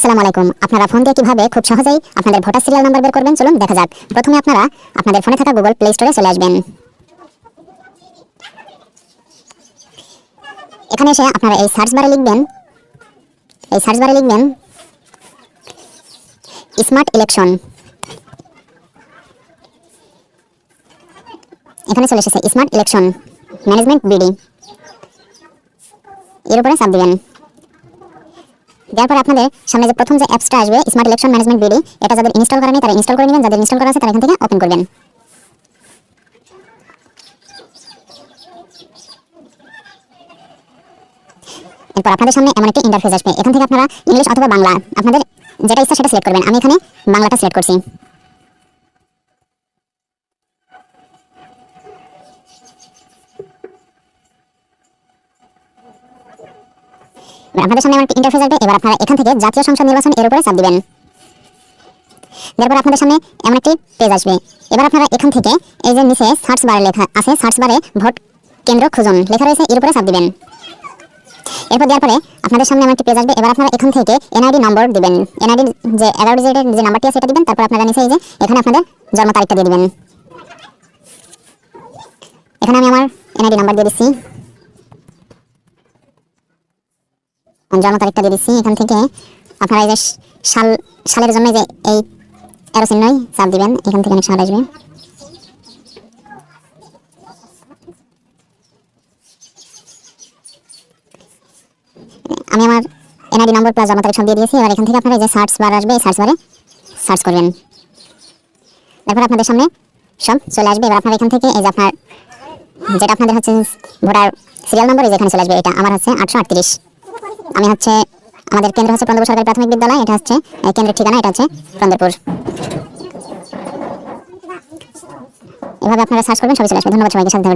আসসালামু আলাইকুম। আপনারা ফোন দিয়ে কিভাবে খুব সহজেই আপনাদের ভোটার সিরিয়াল নাম্বার বের করবেন চলুন দেখা যাক। প্রথমে আপনারা আপনাদের ফোনে থাকা গুগল প্লে স্টোরে চলে আসবেন। এখানে এসে আপনারা এই সার্চ বারে লিখবেন স্মার্ট ইলেকশন। এখানে চলে এসেছে স্মার্ট ইলেকশন ম্যানেজমেন্ট বিডি, এর উপরে চাপ দিবেন। দেওয়ার পরে আপনাদের সামনে যে প্রথম যে অ্যাপসটা আসবে স্মার্ট ইলেকশন ম্যানেজমেন্ট বিডি, এটা যাদের ইনস্টল করা নেই তারা ইনস্টল করে নেবেন, যাদের ইনস্টল করা আছে তারা এখান থেকে ওপেন করবেন। এরপর আপনাদের সামনে এমন একটি ইন্টারফেস আসবে। এখান থেকে আপনারা ইংলিশ অথবা বাংলা আপনাদের যেটা ইচ্ছা সেটা সিলেক্ট করবেন। আমি এখানে বাংলাটা সিলেক্ট করছি। আপনাদের সামনে এমন একটি ইন্টারফেস আসবে। এবার আপনারা এখান থেকে জাতীয় সংসদ নির্বাচন এর উপরে চাপ দিবেন। তারপর আপনাদের সামনে এমন একটি পেজ আসবে। এবার আপনারা এখান থেকে এই যে নিচে সার্চ বারে লেখা আছে, সার্চ বারে ভোট কেন্দ্র খুঁজুন লেখা রয়েছে, এর উপরে চাপ দিবেন। এরপর দেওয়ার পরে আপনাদের সামনে এমন একটি পেজ আসবে। এবার আপনারা এখান থেকে এনআইডি নম্বর দিবেন। এনআইডি যে 11 ডিজিটের যে নাম্বারটি আছে সেটা দিবেন। তারপর আপনারা নিচে এই যে এখানে আপনাদের জন্ম তারিখটা দিয়ে দিবেন। এখানে আমি আমার এনআইডি নাম্বার দিয়ে দিচ্ছি, জন্ম তারিখটা দিয়ে দিচ্ছি। এখান থেকে আপনারা এই যে সালের জন্য যে এই এরো চিহ্নই চাপ দিবেন। এখান থেকে অনেক সাল আসবে। আমি আমার এনআইডি নম্বর প্লাস জন্ম তারিখ সব দিয়ে দিয়েছি। এবার এখান থেকে আপনারা যে সার্চ বার আসবে, এই সার্চ বারে সার্চ করবেন। তারপর আপনাদের সামনে সব চলে আসবে। এবার আপনারা এখান থেকে এই যে আপনার যেটা আপনাদের হচ্ছে ভোটার সিরিয়াল নম্বর, এই যেখানে চলে আসবে। এটা আমার হচ্ছে 838। আমি হচ্ছে আমাদের কেন্দ্র হচ্ছে প্রন্দরপুর সরকারি প্রাথমিক বিদ্যালয়। এটা হচ্ছে কেন্দ্রের ঠিকানা, এটা হচ্ছে প্রন্দরপুর। এভাবে আপনারা সার্চ করবেন, সবই চলে আসবে। ধন্যবাদ সবাইকে সাথে থাকার জন্য।